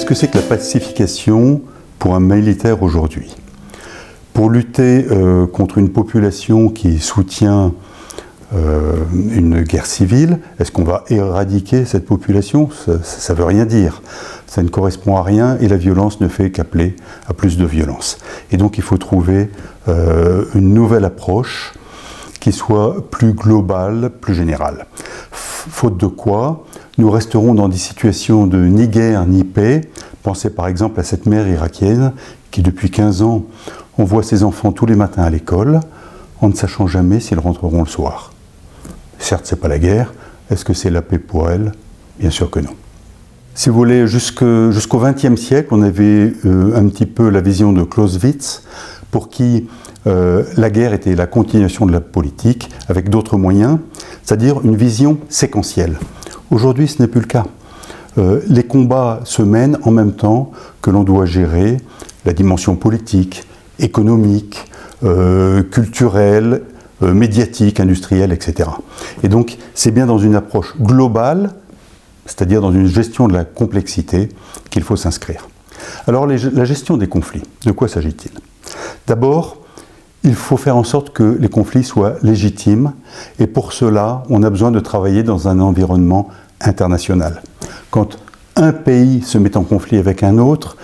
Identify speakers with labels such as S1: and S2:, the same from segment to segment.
S1: que c'est que la pacification pour un militaire aujourd'hui? Pour lutter contre une population qui soutient une guerre civile, est-ce qu'on va éradiquer cette population? Ça ne veut rien dire. Ça ne correspond à rien et la violence ne fait qu'appeler à plus de violence. Et donc il faut trouver une nouvelle approche qui soit plus globale, plus générale. Faute de quoi, nous resterons dans des situations de ni guerre ni paix. Pensez par exemple à cette mère irakienne qui depuis 15 ans envoie ses enfants tous les matins à l'école en ne sachant jamais s'ils rentreront le soir. Certes, ce n'est pas la guerre. Est-ce que c'est la paix pour elle? Bien sûr que non. Si vous voulez, jusqu'au XXe siècle, on avait un petit peu la vision de Clausewitz, pour qui la guerre était la continuation de la politique avec d'autres moyens, c'est-à-dire une vision séquentielle. Aujourd'hui, ce n'est plus le cas. Les combats se mènent en même temps que l'on doit gérer la dimension politique, économique, culturelle, médiatique, industrielle, etc. Et donc, c'est bien dans une approche globale, c'est-à-dire dans une gestion de la complexité, qu'il faut s'inscrire. Alors, la gestion des conflits, de quoi s'agit-il? D'abord, il faut faire en sorte que les conflits soient légitimes, et pour cela, on a besoin de travailler dans un environnement international. Quand un pays se met en conflit avec un autre,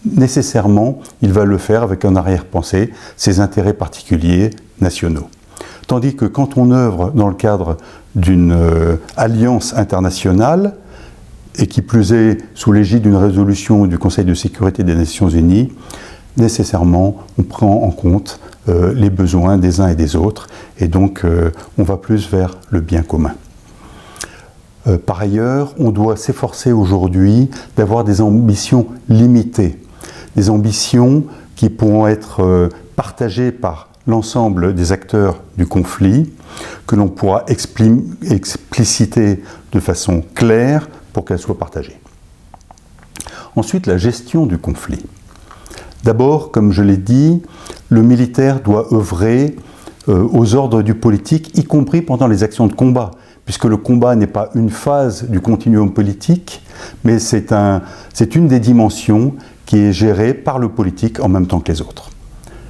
S1: nécessairement, il va le faire avec en arrière-pensée ses intérêts particuliers nationaux. Tandis que quand on œuvre dans le cadre d'une alliance internationale, et qui plus est sous l'égide d'une résolution du Conseil de sécurité des Nations Unies, nécessairement on prend en compte les besoins des uns et des autres, et donc on va plus vers le bien commun. Par ailleurs, on doit s'efforcer aujourd'hui d'avoir des ambitions limitées, des ambitions qui pourront être partagées par l'ensemble des acteurs du conflit, que l'on pourra expliciter de façon claire pour qu'elles soient partagées. Ensuite, la gestion du conflit. D'abord, comme je l'ai dit, le militaire doit œuvrer aux ordres du politique, y compris pendant les actions de combat, puisque le combat n'est pas une phase du continuum politique, mais c'est une des dimensions qui est gérée par le politique en même temps que les autres.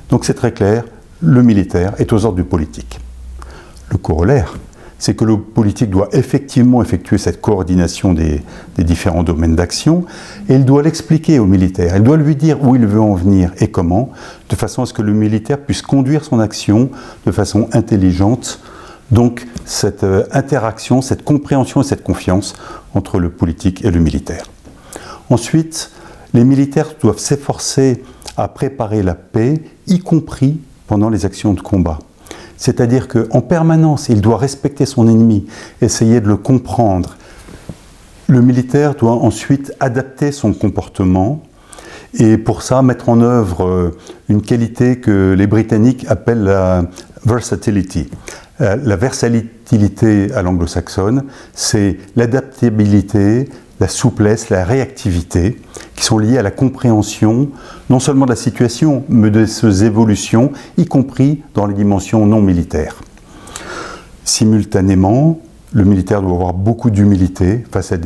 S1: Donc c'est très clair, le militaire est aux ordres du politique. Le corollaire, c'est que le politique doit effectivement effectuer cette coordination des différents domaines d'action, et il doit l'expliquer au militaire, il doit lui dire où il veut en venir et comment, de façon à ce que le militaire puisse conduire son action de façon intelligente. Donc cette interaction, cette compréhension et cette confiance entre le politique et le militaire. Ensuite, les militaires doivent s'efforcer à préparer la paix, y compris pendant les actions de combat. C'est-à-dire qu'en permanence, il doit respecter son ennemi, essayer de le comprendre. Le militaire doit ensuite adapter son comportement et pour ça mettre en œuvre une qualité que les Britanniques appellent la versatility. La versatilité à l'anglo-saxonne, c'est l'adaptabilité, la souplesse, la réactivité, qui sont liées à la compréhension non seulement de la situation, mais de ses évolutions, y compris dans les dimensions non militaires. Simultanément, le militaire doit avoir beaucoup d'humilité face à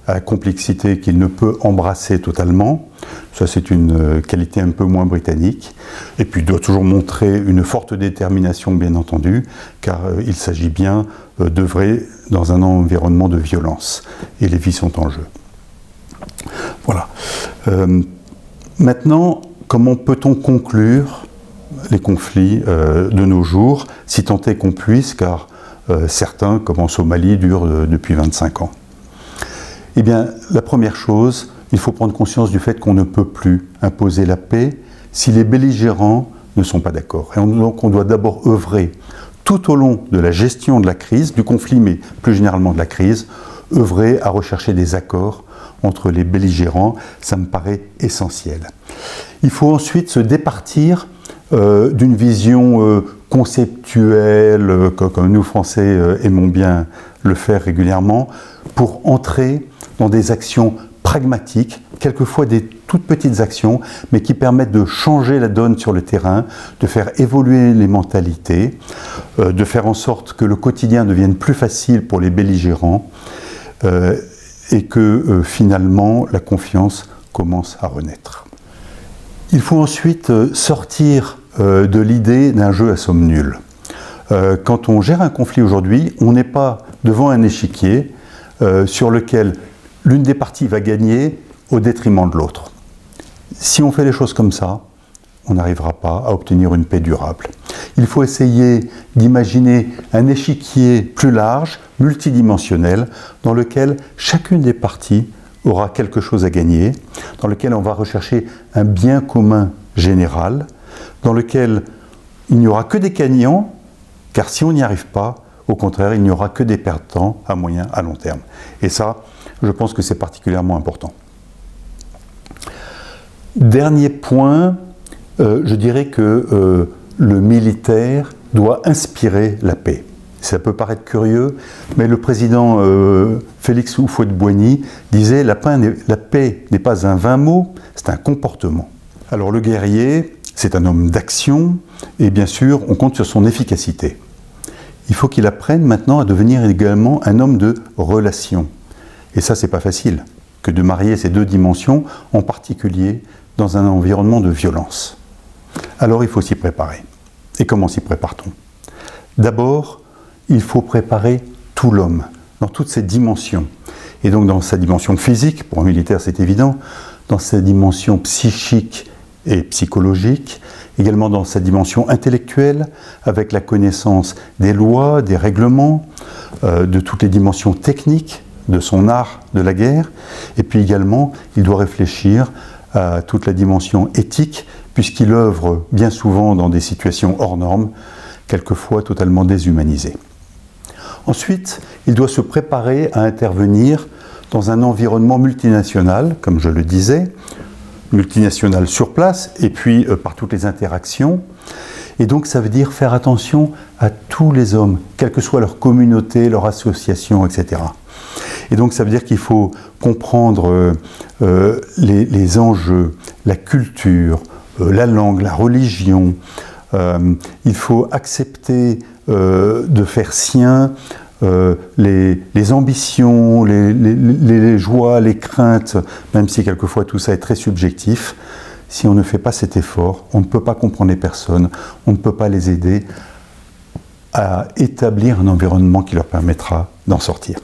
S1: la complexité qu'il ne peut embrasser totalement. Ça, c'est une qualité un peu moins britannique. Et puis, il doit toujours montrer une forte détermination, bien entendu, car il s'agit bien d'œuvrer dans un environnement de violence. Et les vies sont en jeu. Voilà. Maintenant, comment peut-on conclure les conflits de nos jours, si tant est qu'on puisse, car certains, comme en Somalie, durent depuis 25 ans. Eh bien, la première chose, il faut prendre conscience du fait qu'on ne peut plus imposer la paix si les belligérants ne sont pas d'accord. Et donc on doit d'abord œuvrer tout au long de la gestion de la crise, du conflit, mais plus généralement de la crise, œuvrer à rechercher des accords entre les belligérants, ça me paraît essentiel. Il faut ensuite se départir d'une vision conceptuelle, comme nous Français aimons bien le faire régulièrement, pour entrer dans des actions pragmatiques, quelquefois des toutes petites actions, mais qui permettent de changer la donne sur le terrain, de faire évoluer les mentalités, de faire en sorte que le quotidien devienne plus facile pour les belligérants et que finalement la confiance commence à renaître. Il faut ensuite sortir de l'idée d'un jeu à somme nulle. Quand on gère un conflit aujourd'hui, on n'est pas devant un échiquier sur lequel l'une des parties va gagner au détriment de l'autre. Si on fait les choses comme ça, on n'arrivera pas à obtenir une paix durable. Il faut essayer d'imaginer un échiquier plus large, multidimensionnel, dans lequel chacune des parties aura quelque chose à gagner, dans lequel on va rechercher un bien commun général, dans lequel il n'y aura que des gagnants, car si on n'y arrive pas, au contraire, il n'y aura que des perdants à moyen, à long terme. Et ça, je pense que c'est particulièrement important. Dernier point, je dirais que le militaire doit inspirer la paix. Ça peut paraître curieux, mais le président Félix Houphouët-Boigny disait « La paix n'est pas un vain mot, c'est un comportement ». Alors le guerrier, c'est un homme d'action, et bien sûr, on compte sur son efficacité. Il faut qu'il apprenne maintenant à devenir également un homme de relation. Et ça, c'est pas facile, que de marier ces deux dimensions, en particulier dans un environnement de violence. Alors il faut s'y préparer. Et comment s'y prépare-t-on? D'abord, il faut préparer tout l'homme, dans toutes ses dimensions. Et donc dans sa dimension physique, pour un militaire c'est évident, dans sa dimension psychique et psychologique, également dans sa dimension intellectuelle, avec la connaissance des lois, des règlements, de toutes les dimensions techniques de son art de la guerre, et puis également il doit réfléchir à toute la dimension éthique, puisqu'il œuvre bien souvent dans des situations hors normes, quelquefois totalement déshumanisées. Ensuite, il doit se préparer à intervenir dans un environnement multinational, comme je le disais, multinational sur place, et puis par toutes les interactions. Et donc ça veut dire faire attention à tous les hommes, quelle que soit leur communauté, leur association, etc. Et donc ça veut dire qu'il faut comprendre les enjeux, la culture, la langue, la religion. Il faut accepter de faire sien les ambitions, les joies, les craintes, même si quelquefois tout ça est très subjectif. Si on ne fait pas cet effort, on ne peut pas comprendre les personnes, on ne peut pas les aider à établir un environnement qui leur permettra d'en sortir.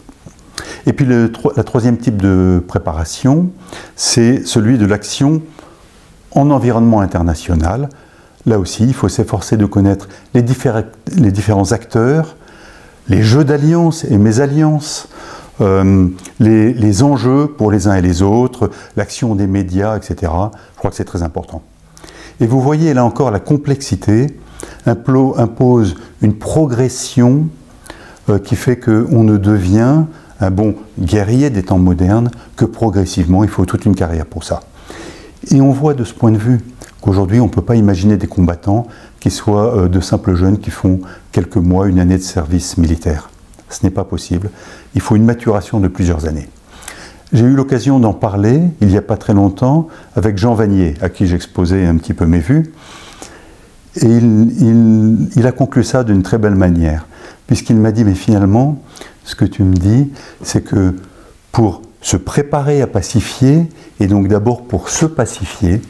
S1: Et puis la troisième type de préparation, c'est celui de l'action en environnement international. Là aussi, il faut s'efforcer de connaître les différents acteurs, les jeux d'alliance et mésalliances, les enjeux pour les uns et les autres, l'action des médias, etc. Je crois que c'est très important. Et vous voyez là encore la complexité impose une progression qui fait qu'on ne devient un bon guerrier des temps modernes que progressivement. Il faut toute une carrière pour ça. Et on voit de ce point de vue qu'aujourd'hui on ne peut pas imaginer des combattants qui soient de simples jeunes qui font quelques mois, une année de service militaire. Ce n'est pas possible. Il faut une maturation de plusieurs années. J'ai eu l'occasion d'en parler il n'y a pas très longtemps avec Jean Vanier, à qui j'exposais un petit peu mes vues. Et il a conclu ça d'une très belle manière, puisqu'il m'a dit, mais finalement, ce que tu me dis, c'est que pour se préparer à pacifier, et donc d'abord pour se pacifier,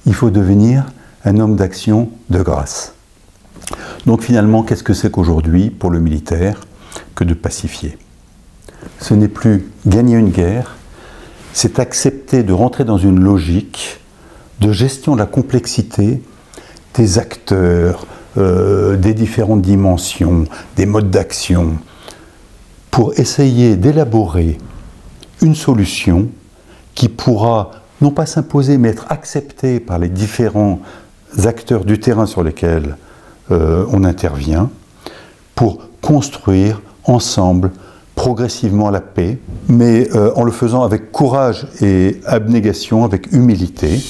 S1: il faut devenir un homme d'action de grâce. Donc finalement, qu'est-ce que c'est qu'aujourd'hui, pour le militaire, que de pacifier? Ce n'est plus gagner une guerre, c'est accepter de rentrer dans une logique de gestion de la complexité des acteurs, des différentes dimensions, des modes d'action, pour essayer d'élaborer une solution qui pourra non pas s'imposer, mais être acceptée par les différents acteurs du terrain sur lesquels on intervient, pour construire ensemble, progressivement la paix, mais en le faisant avec courage et abnégation, avec humilité.